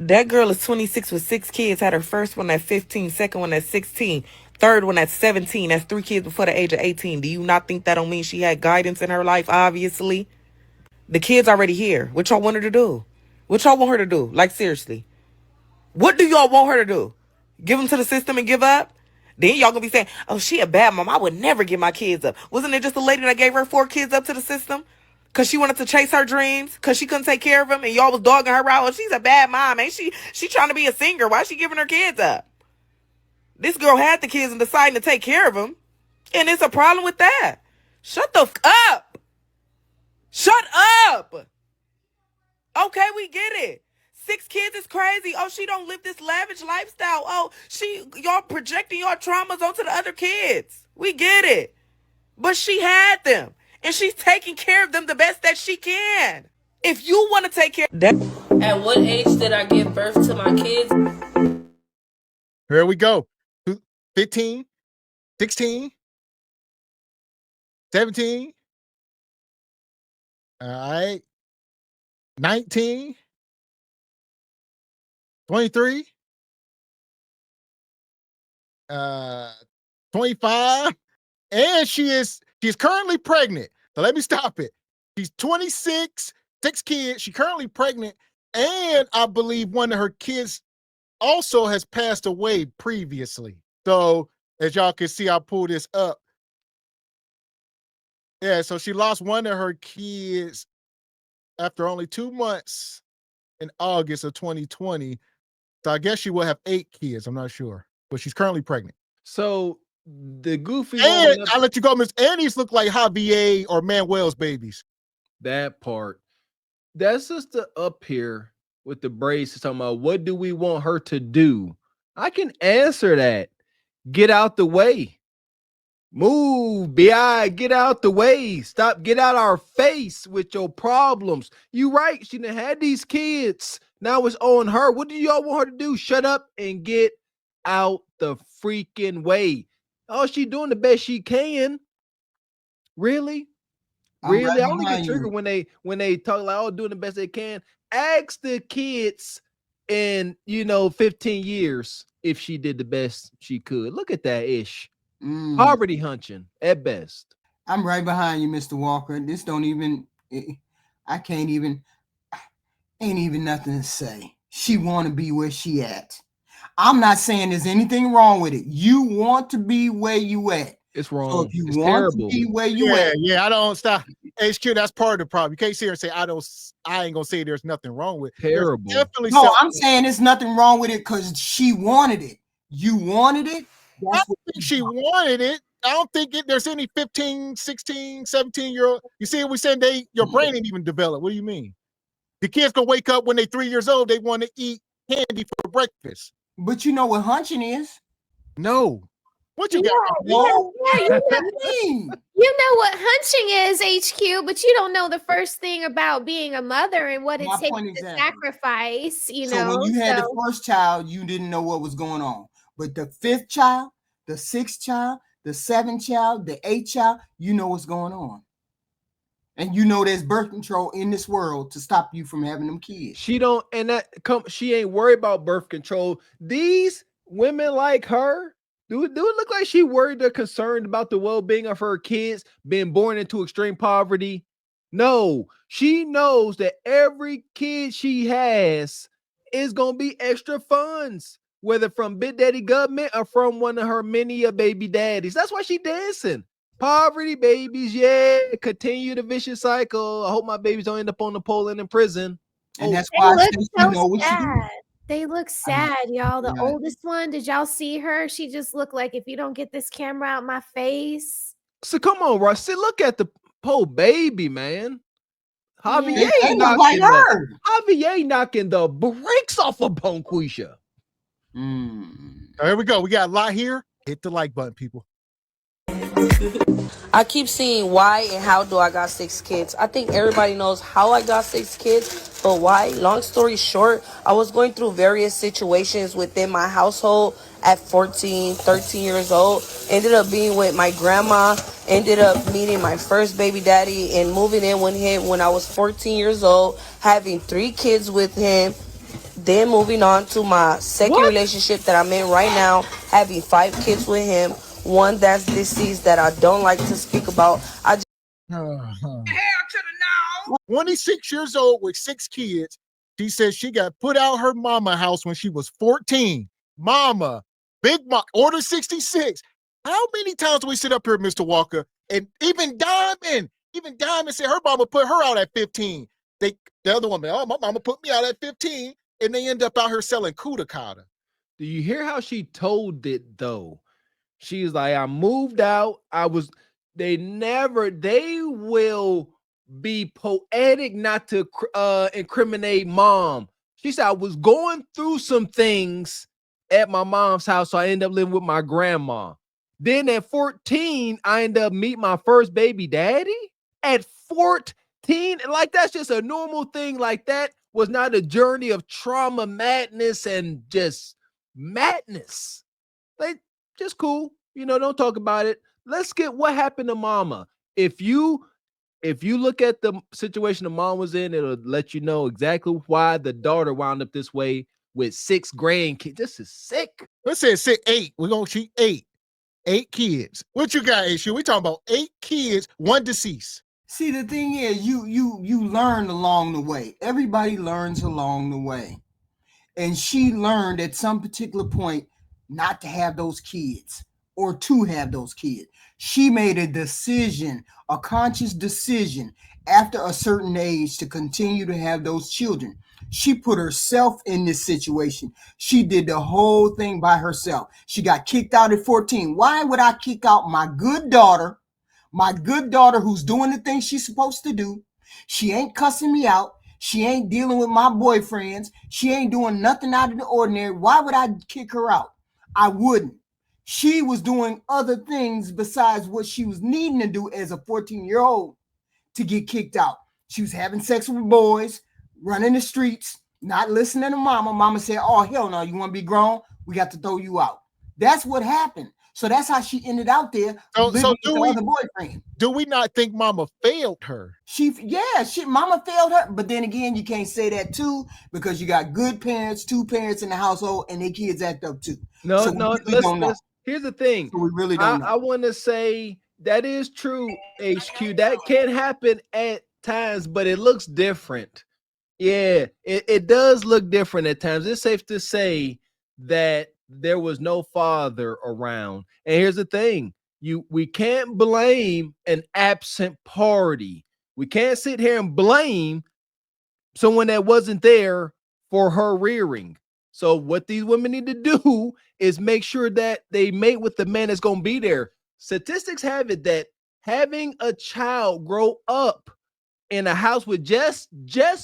That girl is 26 with 6 kids, had her first one at 15, second one at 16, third one at 17. That's 3 kids before the age of 18. Do you not think that don't mean she had guidance in her life, obviously? The kid's already here. What y'all want her to do? What y'all want her to do? Like, seriously. What do y'all want her to do? Give them to the system and give up? Then y'all gonna be saying, oh, she a bad mom. I would never give my kids up. Wasn't it just a lady that gave her 4 kids up to the system? Because she wanted to chase her dreams? Because she couldn't take care of them? And y'all was dogging her out? Oh, she's a bad mom. Ain't she? She trying to be a singer. Why is she giving her kids up? This girl had the kids and deciding to take care of them. And it's a problem with that. Shut the up. Shut up. Okay, we get it. 6 kids is crazy. Oh, she don't live this lavish lifestyle. Oh, y'all projecting your traumas onto the other kids. We get it. But she had them. And she's taking care of them the best that she can. If you want to take care of them. At what age did I give birth to my kids? Here we go. 15, 16, 17. All right. 19, 23, 25, and she's currently pregnant. So let me stop it. She's 26, 6 kids. She's currently pregnant, and I believe one of her kids also has passed away previously. So as y'all can see, I'll pull this up. Yeah, so she lost one of her kids after only 2 months in August of 2020. So I guess she will have 8 kids. I'm not sure, but she's currently pregnant. So the goofy and one, I'll let you go, Miss Annie's look like Javier or Manuel's babies. That part. That's just the up here with the braids talking about what do we want her to do? I can answer that. Get out the way. Move, B.I. Get out the way. Stop. Get out our face with your problems. You right. She done had these kids. Now it's on her. What do y'all want her to do? Shut up and get out the freaking way. Oh, she doing the best she can. Really? Really? Right, I only get triggered when they talk like, oh, doing the best they can. Ask the kids in 15 years if she did the best she could. Look at that ish. Poverty hunching at best. I'm right behind you, Mr. Walker. This don't even, I ain't even nothing to say. She want to be where she at. I'm not saying there's anything wrong with it. You want to be where you at. It's wrong. So if you it's want terrible. to be where you at. Yeah, I don't stop. HQ, that's part of the problem. You can't sit here and say, I ain't gonna say there's nothing wrong with it. Terrible. Definitely no, I'm saying there's nothing wrong with it because she wanted it. You wanted it. I don't think she wanted it. I don't think there's any 15, 16, 17-year-old. You see what we saying? Your brain ain't even developed. What do you mean? The kids gonna wake up when they're 3 years old. They want to eat candy for breakfast. But you know what hunching is? No. What you got? You know what hunching is, HQ, but you don't know the first thing about being a mother and what it takes to sacrifice. So when you had the first child, you didn't know what was going on. But the 5th child, the 6th child, the 7th child, the 8th child, you know what's going on. And you know there's birth control in this world to stop you from having them kids. She ain't worried about birth control. These women like her, do it look like she worried or concerned about the well-being of her kids being born into extreme poverty? No, she knows that every kid she has is gonna be extra funds, whether from Big Daddy government or from one of her many baby daddies. That's why she dancing. Poverty babies, yeah. Continue the vicious cycle. I hope my babies don't end up on the pole and in prison. And that's why they look sad, y'all. The oldest one, did y'all see her? She just looked like, if you don't get this camera out my face. So come on, Russ. Look at the poor baby, man. Javier knocking the brakes off of Bonquisha. Here we go. We got a lot here. Hit the like button, people. I keep seeing why and how do I got 6 kids. I think everybody knows how I got 6 kids, but why? Long story short, I was going through various situations within my household at 14, 13 years old. Ended up being with my grandma, ended up meeting my first baby daddy and moving in with him when I was 14 years old, having 3 kids with him. Then moving on to my second relationship that I'm in right now, having 5 kids with him. One that's deceased that I don't like to speak about. I just Hell to the no. 26 years old with 6 kids. She says she got put out her mama house when she was 14. Mama, Big Mama, Order 66. How many times do we sit up here, Mr. Walker? And even Diamond said her mama put her out at 15. The other woman, oh, my mama put me out at 15, and they end up out here selling Kudakata. Do you hear how she told it though? She's like, I moved out. They will be poetic not to incriminate mom. She said, I was going through some things at my mom's house, so I ended up living with my grandma. Then at 14, I ended up meeting my first baby daddy at 14. Like, that's just a normal thing. Like, that was not a journey of trauma, madness, and just madness. Like, just cool. Don't talk about it. Let's get what happened to mama. If you look at the situation the mom was in, it'll let you know exactly why the daughter wound up this way with 6 grandkids. This is sick. Let's say it's 8. We're going to shoot 8. 8 kids. What you got, Issue? We talking about 8 kids, 1 deceased. See, the thing is, you learn along the way. Everybody learns along the way. And she learned at some particular point not to have those kids or to have those kids. She made a decision, a conscious decision after a certain age to continue to have those children. She put herself in this situation. She did the whole thing by herself. She got kicked out at 14. Why would I kick out my good daughter who's doing the things she's supposed to do? She ain't cussing me out. She ain't dealing with my boyfriends. She ain't doing nothing out of the ordinary. Why would I kick her out? I wouldn't. She was doing other things besides what she was needing to do as a 14-year-old to get kicked out. She was having sex with boys, running the streets, not listening to mama. Mama said, oh, hell no, you want to be grown? We got to throw you out. That's what happened. So that's how she ended out there living with the other boyfriend. Do we not think mama failed her? Mama failed her. But then again, you can't say that too, because you got good parents, 2 parents in the household, and their kids act up too. Here's the thing. So we really don't know. I want to say that is true, HQ. That can happen at times, but it looks different. Yeah, it does look different at times. It's safe to say that there was no father around. And here's the thing. We can't blame an absent party. We can't sit here and blame someone that wasn't there for her rearing. So what these women need to do is make sure that they mate with the man that's going to be there. Statistics have it that having a child grow up in a house with just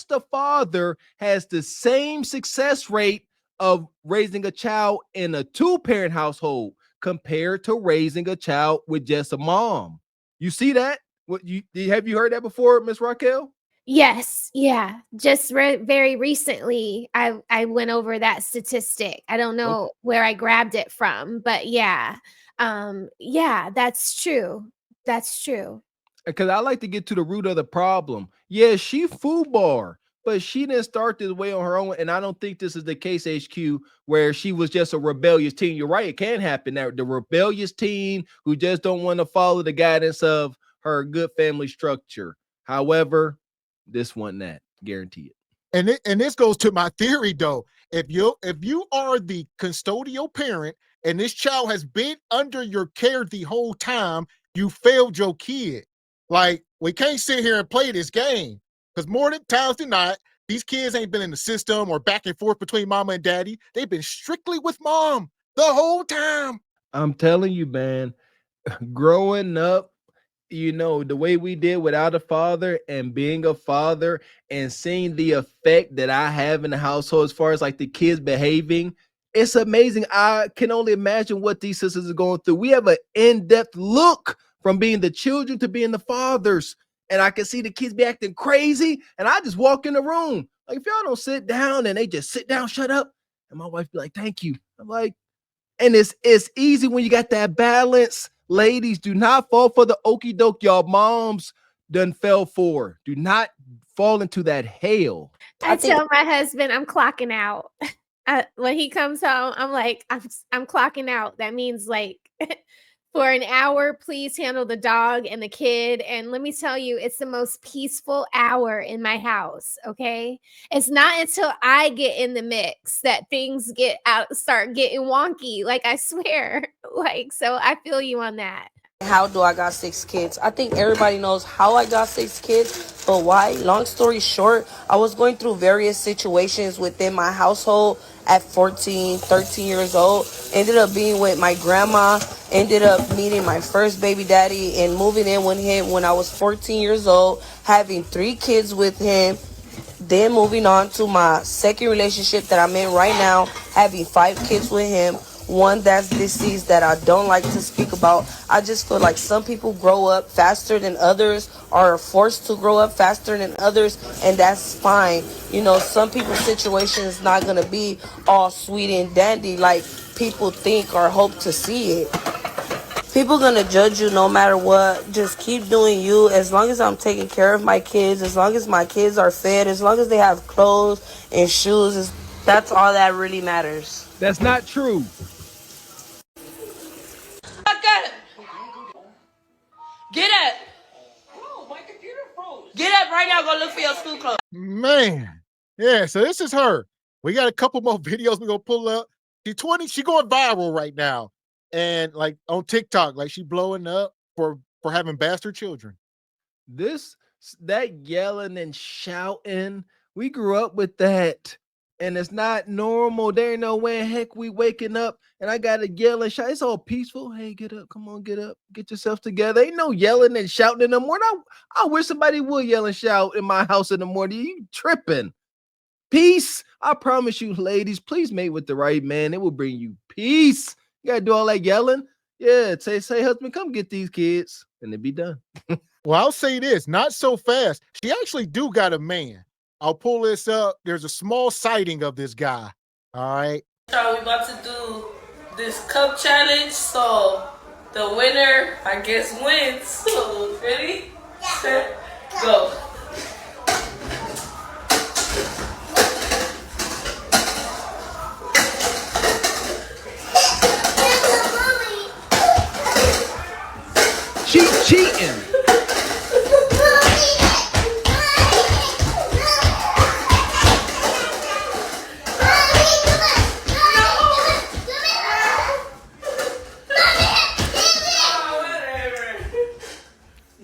the father has the same success rate of raising a child in a 2-parent household compared to raising a child with just a mom. You see that? Have you heard that before, Miss Raquel? Yes. Yeah. Just very recently, I went over that statistic. I don't know where I grabbed it from, but yeah. Yeah, that's true. That's true. Because I like to get to the root of the problem. Yeah, she FUBAR, but she didn't start this way on her own. And I don't think this is the case, HQ, where she was just a rebellious teen. You're right. It can happen. The rebellious teen who just don't want to follow the guidance of her good family structure. However, this one, that guarantee it. And this goes to my theory though. If you are the custodial parent and this child has been under your care the whole time, you failed your kid. Like, we can't sit here and play this game, because more than times than not, these kids ain't been in the system or back and forth between mama and daddy. They've been strictly with mom the whole time. I'm telling you, man, growing up, the way we did without a father and being a father and seeing the effect that I have in the household as far as like the kids behaving, it's amazing. I can only imagine what these sisters are going through. We have an in-depth look from being the children to being the fathers. And I can see the kids be acting crazy. And I just walk in the room. Like, if y'all don't sit down, and they just sit down, shut up. And my wife be like, thank you. I'm like, and it's easy when you got that balance. Ladies, do not fall for the okie doke y'all moms done fell for. Do not fall into that hell. I tell my husband I'm clocking out. When he comes home, I'm like, I'm clocking out. That means like for an hour, please handle the dog and the kid. And let me tell you, it's the most peaceful hour in my house. Okay. It's not until I get in the mix that things start getting wonky. Like, I swear. Like, so I feel you on that. How do I got 6 kids? I think everybody knows how I got 6 kids, but why? Long story short, I was going through various situations within my household at 14, 13 years old. Ended up being with my grandma, ended up meeting my first baby daddy and moving in with him when I was 14 years old, having 3 kids with him. Then moving on to my second relationship that I'm in right now, having 5 kids with him. One that's deceased that I don't like to speak about. I just feel like some people grow up faster than others, or are forced to grow up faster than others, and that's fine. You know, some people's situation is not going to be all sweet and dandy like people think or hope to see it. People gonna judge you no matter what. Just keep doing you. As long as I'm taking care of my kids, as long as my kids are fed, as long as they have clothes and shoes, that's all that really matters. That's not true. Get up. Get up right now. Go look for your school clothes. Man. Yeah, so this is her. We got a couple more videos we're gonna pull up. She's 20, she going viral right now. And like on TikTok, like she blowing up for having bastard children. That yelling and shouting, we grew up with that. And it's not normal. There ain't no way in heck we waking up and I gotta yell and shout. It's all peaceful. Hey, get up. Come on, get up. Get yourself together. Ain't no yelling and shouting in the morning. I wish somebody would yell and shout in my house in the morning. You tripping. Peace. I promise you, ladies, please mate with the right man. It will bring you peace. You gotta do all that yelling. Yeah, say, husband, come get these kids, and it be done. Well, I'll say this, not so fast. She actually do got a man. I'll pull this up. There's a small sighting of this guy. All right. So we about to do this cup challenge. So the winner, I guess, wins. So ready, set, go. She cheating.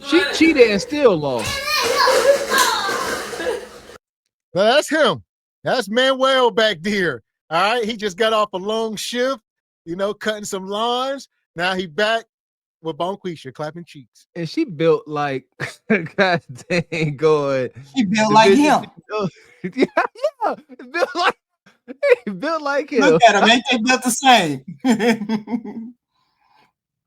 She cheated and still lost. Now that's him. That's Manuel back there. All right. He just got off a long shift, you know, cutting some lawns. Now he back with Bonquisha clapping cheeks. And she built like God dang good. She built like him. Yeah. Built like him. Look at them, ain't they built the same?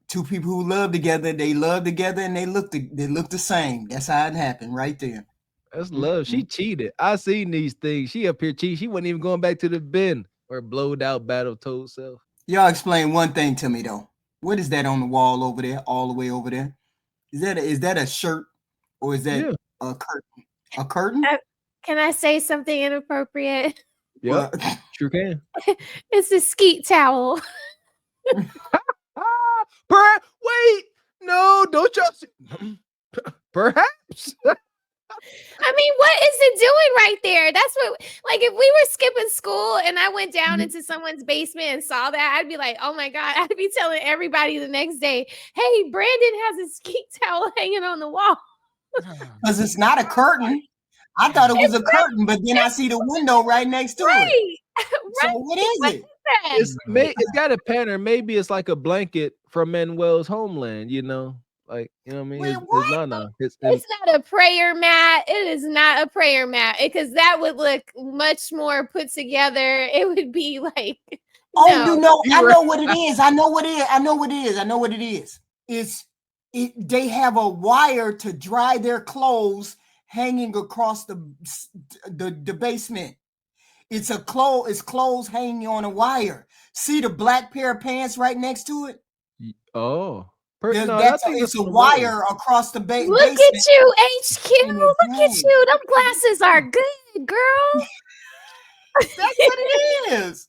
Two people who love together, they love together and they look the same. That's how it happened right there. That's love. She cheated. I seen these things. She up here cheating. She wasn't even going back to the bin or blowed out battle told self. Y'all explain one thing to me though. What is that on the wall over there, all the way over there? Is that a shirt or is that a curtain? A curtain? Can I say something inappropriate? Yeah, sure can. It's a skeet towel. Wait, no, don't y'all. Perhaps. I mean, what is it doing right there? That's what, like, if we were skipping school and I went down into someone's basement and saw that, I'd be like, oh my God, I'd be telling everybody the next day, hey, Brandon has a skeet towel hanging on the wall. Because it's not a curtain. I thought it was a curtain, but then I see the window right next to it. So what is it? It's got a pattern. Maybe it's like a blanket from Manuel's homeland, you know? Like, you know what I mean? It's not a prayer mat. It is not a prayer mat because that would look much more put together. It would be like, you know, I know what it is. I know what it is. They have a wire to dry their clothes hanging across the basement. It's clothes hanging on a wire. See the black pair of pants right next to it? Oh. It's a wire across the basement. Look at you, HQ. Look at you. Them glasses are good, girl. That's what it is.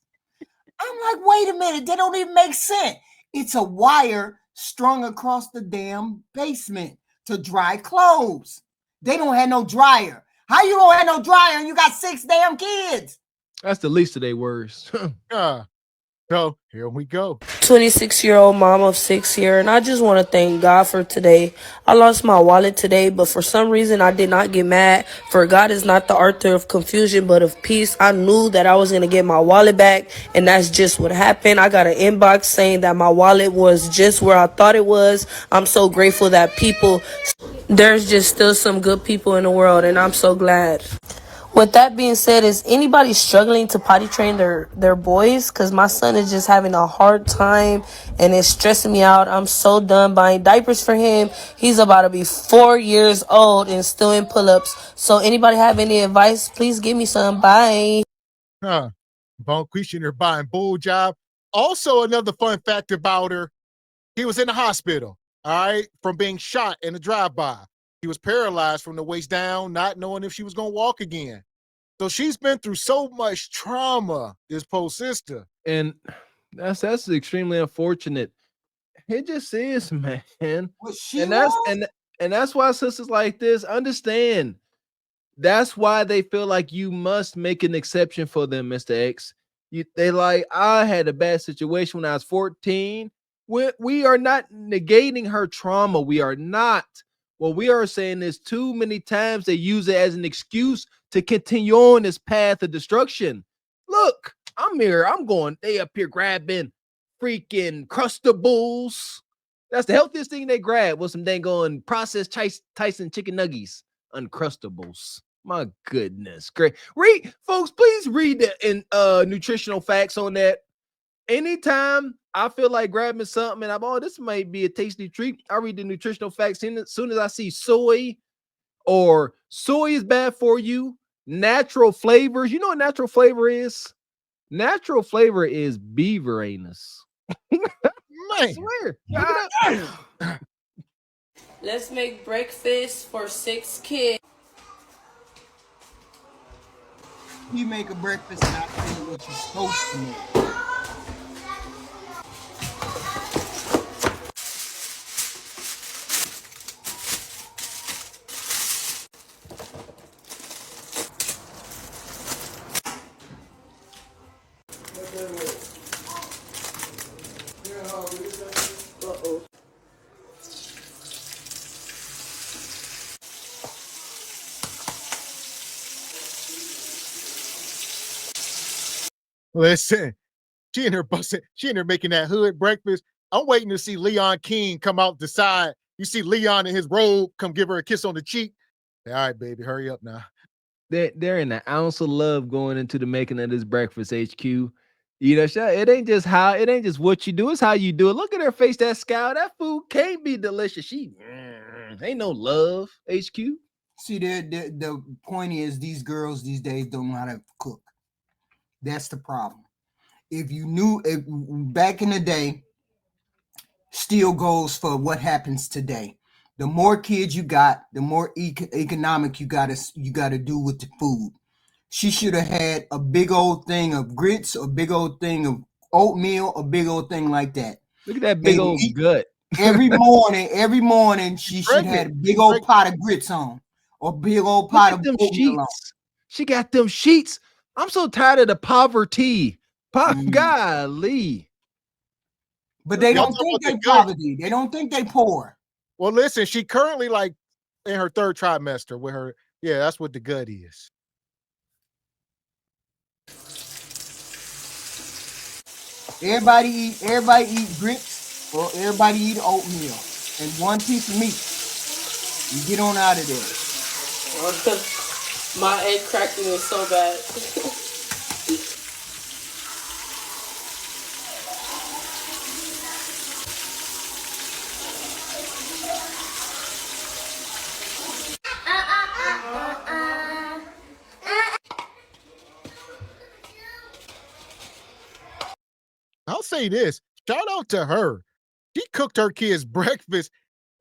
I'm like, wait a minute. That don't even make sense. It's a wire strung across the damn basement to dry clothes. They don't have no dryer. How you don't have no dryer and you got 6 damn kids? That's the least of their worries. So here we go. 26-year-old mom of 6 here, and I just want to thank God for today. I lost my wallet today, but for some reason I did not get mad. For God is not the author of confusion, but of peace. I knew that I was going to get my wallet back, and that's just what happened. I got an inbox saying that my wallet was just where I thought it was. I'm so grateful that there's just still some good people in the world, and I'm so glad. With that being said, is anybody struggling to potty train their boys? Because my son is just having a hard time and it's stressing me out. I'm so done buying diapers for him. He's about to be 4 years old and still in pull-ups. So anybody have any advice? Please give me some. Bye. Bonquisha in her buying bull job. Also, another fun fact about her, he was in the hospital, all right, from being shot in a drive-by. He was paralyzed from the waist down, not knowing if she was going to walk again. So she's been through so much trauma, this poor sister. And that's extremely unfortunate. It just is, man. And that's why sisters like this understand. That's why they feel like you must make an exception for them, Mr. X. They like, I had a bad situation when I was 14. We are not negating her trauma. We are not. What we are saying is too many times they use it as an excuse to continue on this path of destruction. Look, I'm going, they up here grabbing freaking Crustables. That's the healthiest thing they grab was some dang on processed Tyson chicken nuggies. Uncrustables. My goodness. Great. Read, folks, please read the nutritional facts on that. Anytime I feel like grabbing something and this might be a tasty treat, I read the nutritional facts as soon as I see soy or soy is bad for you. Natural flavors. You know what natural flavor is? Natural flavor is beaver anus. I swear. Look it up. Let's make breakfast for 6 kids. You make a breakfast and I tell you what you're supposed to make. Listen, she in there making that hood breakfast. I'm waiting to see Leon King come out the side. You see Leon in his robe, come give her a kiss on the cheek. All right, baby, hurry up now. They're in an ounce of love going into the making of this breakfast, HQ. You know, it ain't just what you do, it's how you do it. Look at her face, that scowl. That food can't be delicious. She ain't no love, HQ. See, the point is these girls these days don't know how to cook. That's the problem. If you knew back in the day, still goes for what happens today. The more kids you got, the more economic you got to do with the food. She should have had a big old thing of grits, a big old thing of oatmeal, a big old thing like that. Look at that big old gut. Every morning she should have a big old pot of grits on, or big old pot of oatmeal on. She got them sheets. I'm so tired of the poverty. Golly. But they don't think they poverty. They don't think they poor. Well, listen, she currently like in her 3rd trimester with her. Yeah, that's what the gut is. Everybody eat grits or everybody eat oatmeal and 1 piece of meat. You get on out of there. My egg cracking is so bad. I'll say this. Shout out to her. She cooked her kids breakfast.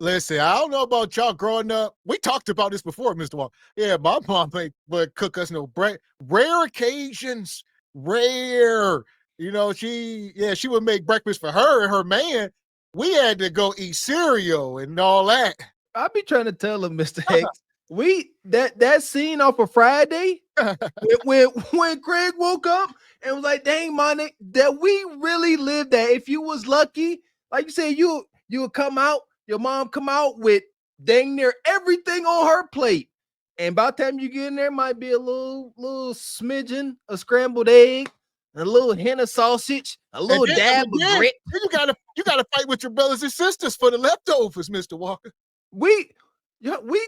Listen, I don't know about y'all growing up. We talked about this before, Mr. Walker. Yeah, my mom would cook us no bread. Rare occasions, rare. You know, she would make breakfast for her and her man. We had to go eat cereal and all that. I be trying to tell him, Mr. X, that scene off of Friday when Craig woke up and was like, dang, man, that we really lived that. If you was lucky, like you said, you would come out, your mom come out with dang near everything on her plate. And by the time you get in there, might be a little smidgen, a scrambled egg, a little hint of sausage, a little dab of grit. Then you gotta fight with your brothers and sisters for the leftovers, Mr. Walker. We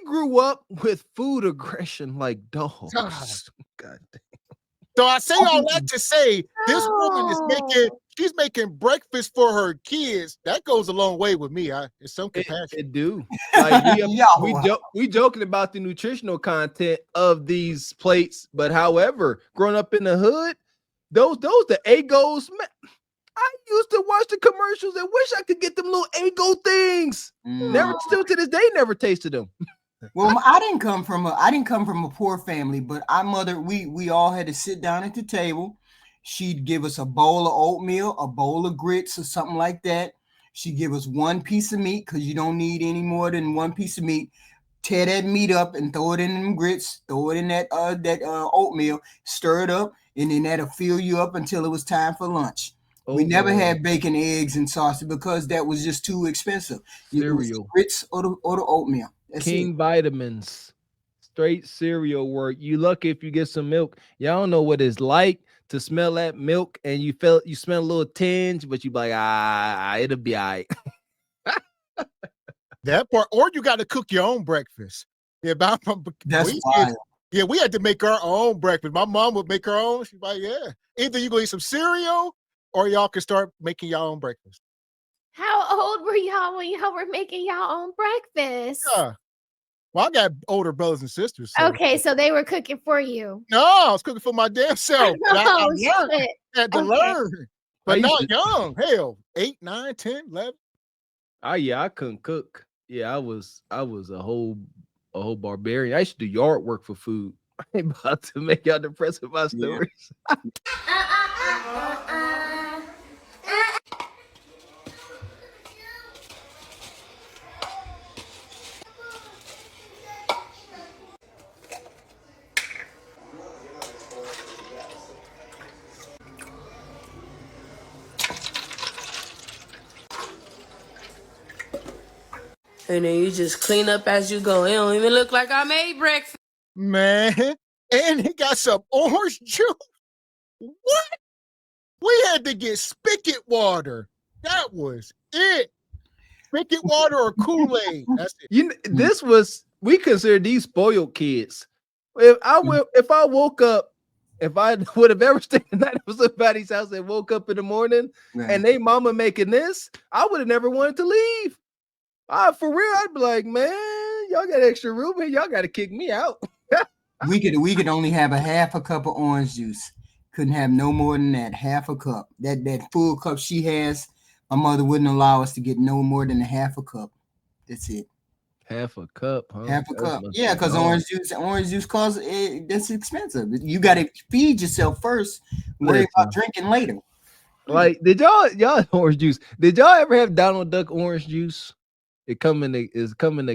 grew up with food aggression like dogs. God damn. So I say all that to say this woman is making breakfast for her kids. That goes a long way with me. In some capacity. It do. Like we joking about the nutritional content of these plates, but however, growing up in the hood, those the Egos, man, I used to watch the commercials and wish I could get them little Eggo things. Still to this day, never tasted them. Well, I didn't come from a poor family, but our mother, we all had to sit down at the table. She'd give us a bowl of oatmeal, a bowl of grits, or something like that. She'd give us one piece of meat because you don't need any more than one piece of meat. Tear that meat up and throw it in them grits, throw it in that oatmeal, stir it up, and then that'll fill you up until it was time for lunch. We never had bacon, eggs, and sausage because that was just too expensive. Cereal, grits or the oatmeal. That's King it. Vitamins, straight cereal work. You lucky if you get some milk. Y'all don't know what it's like to smell that milk and you smell a little tinge, but you be like, it'll be all right. That part, or you got to cook your own breakfast. Yeah, we had to make our own breakfast. My mom would make her own. She's like, yeah, either you go eat some cereal or y'all can start making your own breakfast. How old were y'all when y'all were making y'all own breakfast? Yeah. Well, I got older brothers and sisters. Okay, so they were cooking for you. No, I was cooking for my damn self. I had to learn. But not young. Hell, 8, 9, 10, 11. Oh yeah, I couldn't cook. Yeah, I was a whole barbarian. I used to do yard work for food. I ain't about to make y'all depressed with my stories. And then you just clean up as you go. It don't even look like I made breakfast. Man, and he got some orange juice. What? We had to get spigot water. That was it. Spigot water or Kool-Aid. That's it. We consider these spoiled kids. If I woke up, if I would have ever stayed the night at somebody's house and woke up in the morning and they mama making this, I would have never wanted to leave. For real, I'd be like, man, y'all got extra room here. Y'all got to kick me out. we could only have a half a cup of orange juice. Couldn't have no more than that. Half a cup. That full cup she has, my mother wouldn't allow us to get no more than a half a cup. That's it. Half a cup, huh? Half a cup. Yeah, because orange juice costs that's expensive. You got to feed yourself first. Worry about drinking later. Like, did y'all orange juice? Did y'all ever have Donald Duck orange juice? It come in a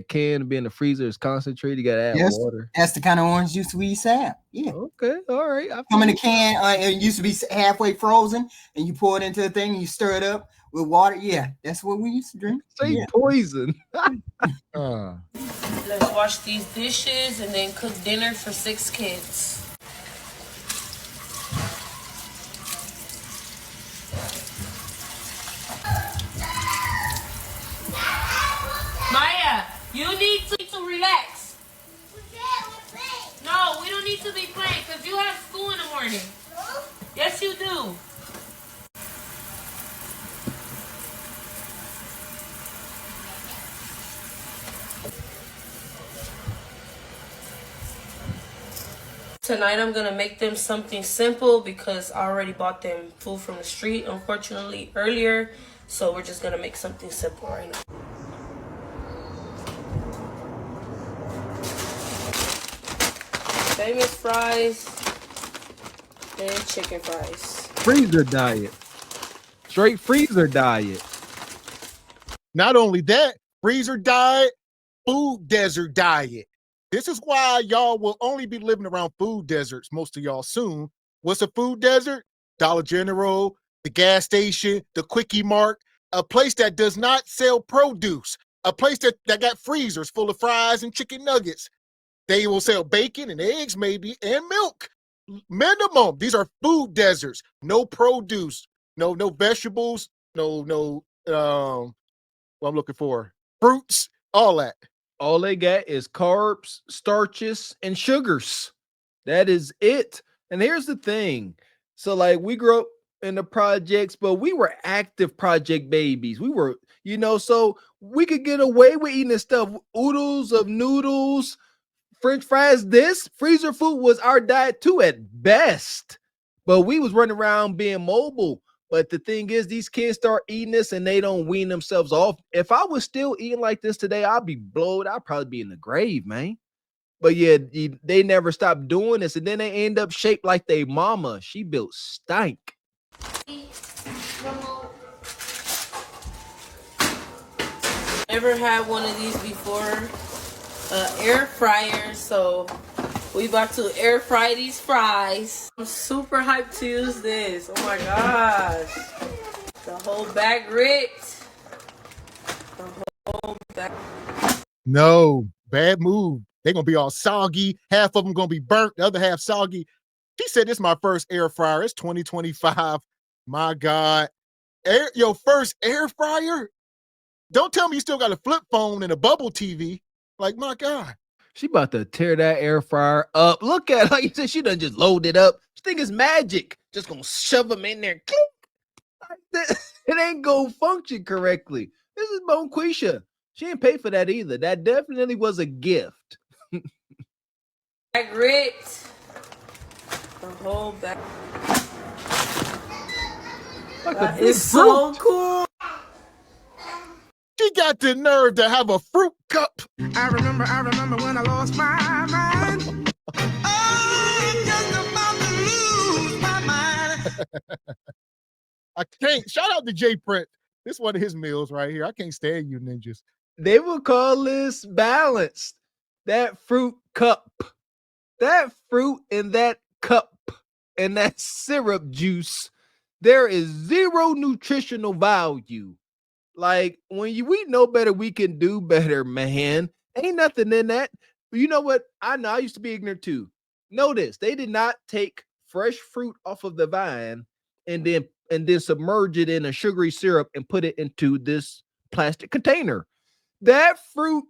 can, be in the freezer. It's concentrated. You gotta add water. That's the kind of orange juice we used to have. Yeah. Okay. All right. Come in a can. It used to be halfway frozen, and you pour it into a thing, and you stir it up with water. Yeah, that's what we used to drink. Poison. Let's wash these dishes and then cook dinner for 6 kids. Maya, you need to relax. No, we don't need to be playing because you have school in the morning. Yes, you do. tonight I'm gonna make them something simple because I already bought them food from the street, unfortunately, earlier. So we're just gonna make something simple right now. Famous fries and chicken fries. Freezer diet. Straight freezer diet. Not only that, freezer diet, food desert diet. This is why y'all will only be living around food deserts, most of y'all soon. What's a food desert? Dollar General, the gas station, the Quickie Mart, a place that does not sell produce, a place that got freezers full of fries and chicken nuggets. They will sell bacon and eggs maybe and milk. Minimum. These are food deserts. No produce, no vegetables, no what I'm looking for, fruits, all that. All they got is carbs, starches, and sugars. That is it. And here's the thing. So, like, we grew up in the projects, but we were active project babies. We were, so we could get away with eating this stuff. Oodles of noodles, French fries. This freezer food was our diet too at best. But we was running around being mobile. But the thing is, these kids start eating this and they don't wean themselves off. If I was still eating like this today, I'd be blowed. I'd probably be in the grave, man. But yeah, they never stopped doing this. And then they end up shaped like they mama. She built stank. Never had one of these before. Air fryer, so we about to air fry these fries. I'm super hyped to use this. Oh my gosh. The whole bag ripped. The whole bag. No, bad move. They're going to be all soggy. Half of them going to be burnt. The other half soggy. She said, this is my first air fryer. It's 2025. My God. Your first air fryer? Don't tell me you still got a flip phone and a bubble TV. Like, my God. She about to tear that air fryer up. Look at her. Like you said, she done just load it up. She think it's magic. Just gonna shove them in there. It ain't gonna function correctly. This is Bonquisha. She ain't pay for that either. That definitely was a gift. Bag ripped. The whole bag. That is so cool. She got the nerve to have a fruit cup. I remember when I lost my mind. I'm just about to lose my mind. I can't. Shout out to Jay Print. This is one of his meals right here. I can't stand you ninjas. They will call this balanced. That fruit cup. That fruit in that cup and that syrup juice. There is zero nutritional value. Like, when we know better, we can do better, man. Ain't nothing in that. But you know what? I know I used to be ignorant too. Notice they did not take fresh fruit off of the vine and then submerge it in a sugary syrup and put it into this plastic container. That fruit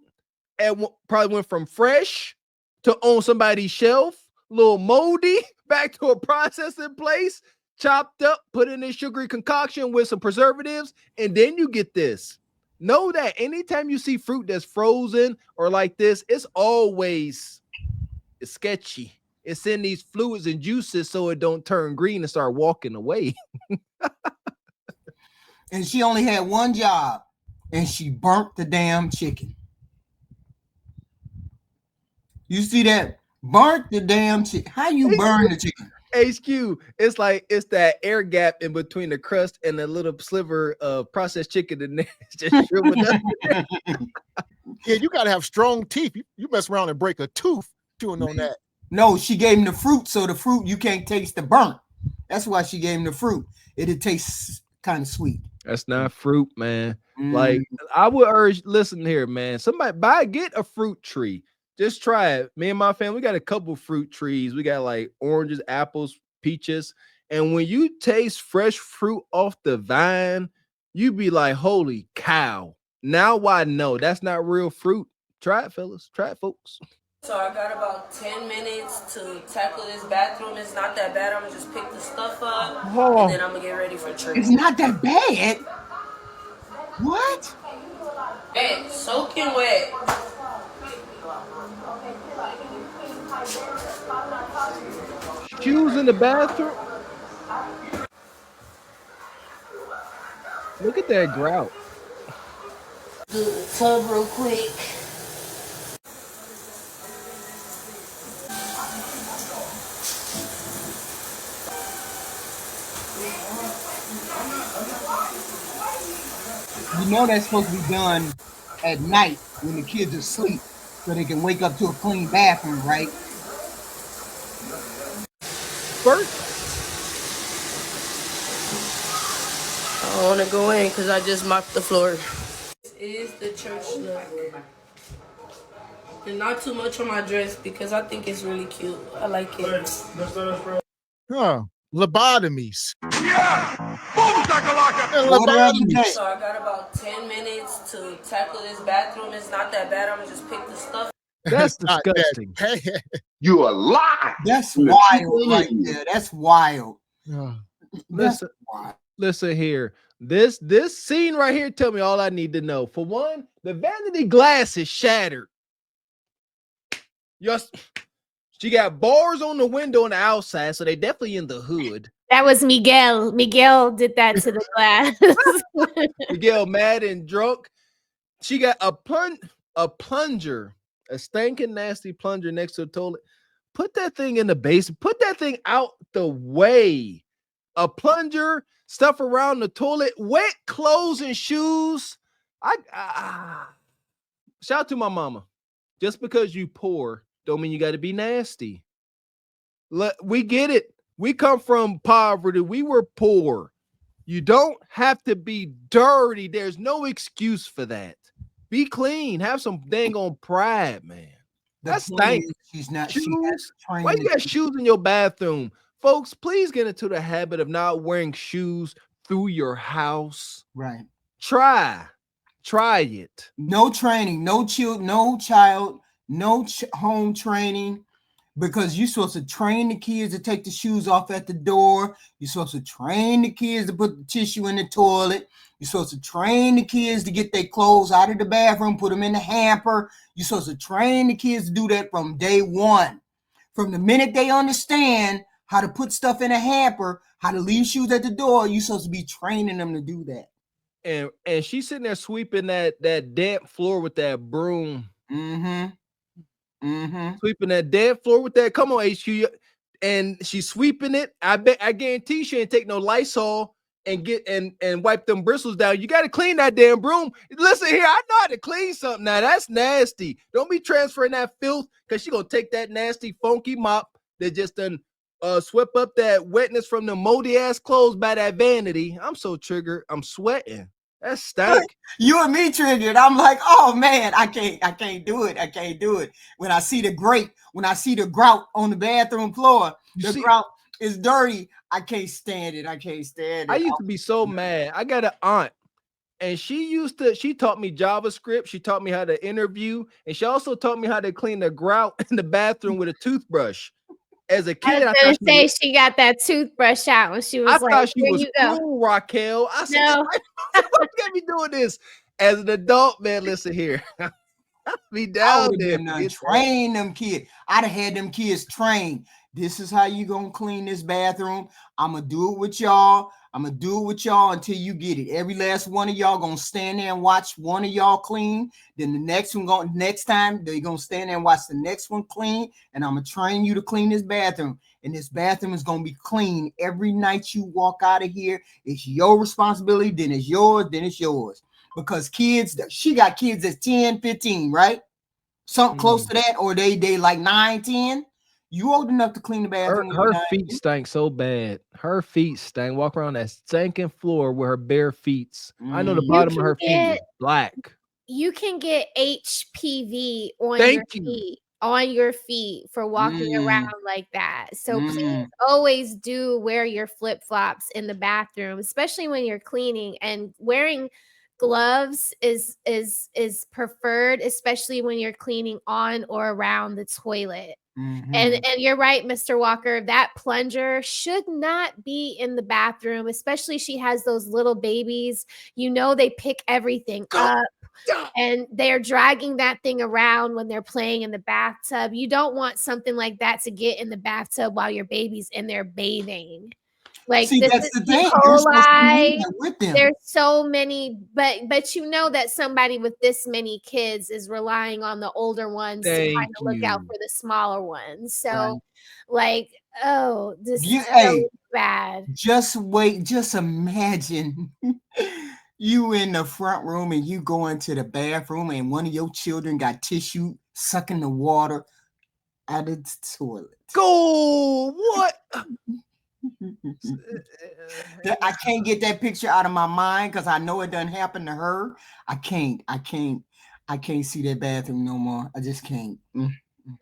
probably went from fresh to on somebody's shelf, a little moldy, back to a processing place, chopped up, put in a sugary concoction with some preservatives, and then you get this. Know that anytime you see fruit that's frozen or like this, it's sketchy. It's in these fluids and juices so it don't turn green and start walking away. And she only had one job, and she burnt the damn chicken. You see that? Burnt the damn chicken. How you burn the chicken? HQ, it's like it's that air gap in between the crust and the little sliver of processed chicken in there. It's just shriveled up. Yeah, you gotta have strong teeth. You mess around and break a tooth chewing on that. No, she gave him the fruit, so the fruit you can't taste the burnt. That's why she gave him the fruit. It tastes kind of sweet. That's not fruit, man. Like, I would urge, listen here, man. Somebody get a fruit tree. Just try it. Me and my family, we got a couple fruit trees. We got like oranges, apples, peaches. And when you taste fresh fruit off the vine, you be like, holy cow. Now I know that's not real fruit. Try it, fellas. Try it, folks. So I got about 10 minutes to tackle this bathroom. It's not that bad. I'm going to just pick the stuff up, and then I'm going to get ready for church. It's not that bad. What? Wet, soaking wet. shoes in the bathroom. Look at that grout. Do the tub real quick. You know that's supposed to be done at night when the kids are asleep, so they can wake up to a clean bathroom, right? First, I don't want to go in because I just mopped the floor. This is the church look. And not too much on my dress because I think it's really cute. I like it. Huh. Lobotomies. What other day? So I got about 10 minutes to tackle this bathroom. It's not that bad. I'm going to just pick the stuff. that's Not that disgusting. bad. You a lie. That's wild right there. That's wild. Oh, That's Listen, wild. listen here. This scene right here tell me all I need to know. For one, the vanity glass is shattered. Just she got bars on the window on the outside, so they definitely in the hood. That was Miguel. Miguel did that to the glass. Miguel mad and drunk. She got a plunger, a stinking nasty plunger next to the toilet. Put that thing in the basement. Put that thing out the way. A plunger, stuff around the toilet, wet clothes and shoes. Shout out to my mama. Just because you poor don't mean you got to be nasty. We get it. We come from poverty. We were poor. You don't have to be dirty. There's no excuse for that. Be clean. Have some dang on pride, man. That's stank. She's not. Shoes? She has training. Why you got shoes in your bathroom? Folks, please get into the habit of not wearing shoes through your house. Right. Try it. No training. No child. No home training. Because you're supposed to train the kids to take the shoes off at the door. You're supposed to train the kids to put the tissue in the toilet. You're supposed to train the kids to get their clothes out of the bathroom, put them in the hamper. You're supposed to train the kids to do that from day one. From the minute they understand how to put stuff in a hamper, how to leave shoes at the door, you're supposed to be training them to do that. And she's sitting there sweeping that damp floor with that broom. Sweeping that damn floor with that. Come on, HQ. And she's sweeping it. I guarantee she ain't take no Lysol and wipe them bristles down. You got to clean that damn broom. Listen here, I know how to clean something now. That's nasty. Don't be transferring that filth because she gonna take that nasty funky mop that just done swept up that wetness from the moldy ass clothes by that vanity. I'm so triggered. I'm sweating. That's stank. You and me triggered. I'm like, oh man, I can't do it. I can't do it. When I see the grout on the bathroom floor, grout is dirty. I can't stand it. I used to be so mad. I got an aunt, and she taught me JavaScript. She taught me how to interview, and she also taught me how to clean the grout in the bathroom with a toothbrush. As a kid, I was gonna say she got that toothbrush out when she was like, "Here you go, Raquel." I said, "No, you got me doing this." As an adult, man, listen here. Be down there. Train them kids. I'd have had them kids trained. This is how you gonna clean this bathroom. I'm gonna do it with y'all. Until you get it. Every last one of y'all gonna stand there and watch one of y'all clean. Then the next time they're gonna stand there and watch the next one clean. And I'm gonna train you to clean this bathroom. And this bathroom is gonna be clean every night you walk out of here. It's your responsibility. Then it's yours. Because kids, she got kids that's 10, 15, right? Something close to that, or they like 9, 10. You old enough to clean the bathroom. Her feet stank so bad. Her feet stank. Walk around that stinking floor with her bare feet. I know the bottom of her feet is black. You can get HPV on your feet for walking around like that. So please always do wear your flip-flops in the bathroom, especially when you're cleaning. And wearing gloves is preferred, especially when you're cleaning on or around the toilet. And you're right, Mr. Walker, that plunger should not be in the bathroom, especially she has those little babies. You know, they pick everything up. and they're dragging that thing around when they're playing in the bathtub. You don't want something like that to get in the bathtub while your baby's in there bathing. Like, See, this that's is the E. thing. You're supposed to be in coli. there with them. There's so many, but you know that somebody with this many kids is relying on the older ones to kind Thank of look out you. for the smaller ones. So, Right. like, oh, this You, is hey, so bad. just wait. Just imagine you in the front room and you go into the bathroom and one of your children got tissue sucking the water out of the toilet. Go what? I can't get that picture out of my mind because I know it doesn't happen to her. I can't see that bathroom no more. I just can't.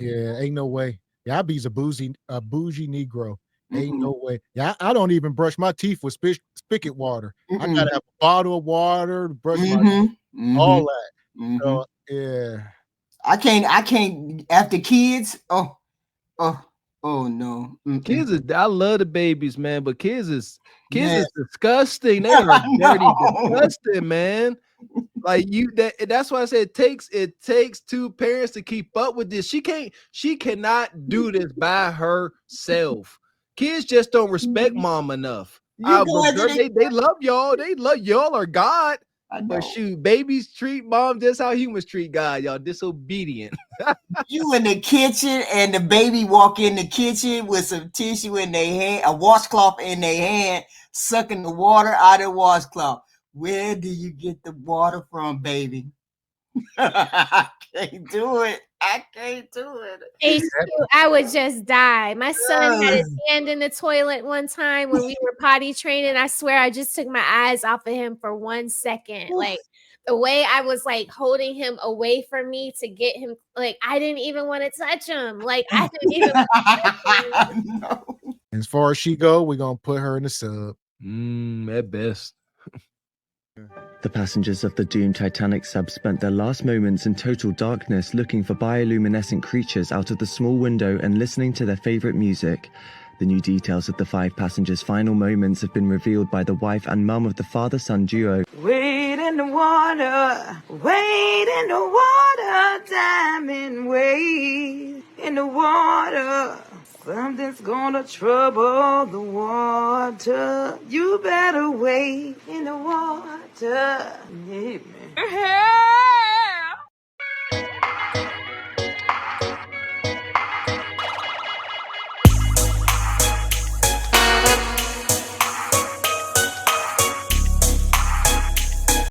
Yeah, ain't no way. Yeah, I be's a bougie Negro. Ain't Mm-mm. no way. Yeah, I don't even brush my teeth with spigot water. I Mm-mm. gotta have a bottle of water to brush my Mhm. all that. Mhm. So yeah. I can't after kids. Oh no. Mm-mm. Kids is, I love the babies, man, but kids is Yes. disgusting. They are I dirty, know. disgusting, man. Like that's why I said it takes two parents to keep up with this. She cannot do this by herself. Kids just don't respect mom enough. You go into They love y'all. They love y'all or God. I know. But shoot, babies treat mom just how humans treat God, y'all. Disobedient. You in the kitchen and the baby walk in the kitchen with some tissue in their hand, a washcloth in their hand, sucking the water out of the washcloth. Where do you get the water from, baby? I can't do it. I can't do it. HQ, I would just die. My son had his hand in the toilet one time when we were potty training. I swear I just took my eyes off of him for 1 second. Like, the way I was like holding him away from me to get him, like, I didn't even want to touch him. Like, I didn't even No. As far as she go, we're gonna put her in the sub. At best. The passengers of the doomed Titanic sub spent their last moments in total darkness looking for bioluminescent creatures out of the small window and listening to their favorite music. The new details of the 5 passengers' final moments have been revealed by the wife and mum of the father-son duo. Wade in the water, diamond, wade in the water. Something's gonna trouble the water. You better wade in the water. Yeah, man.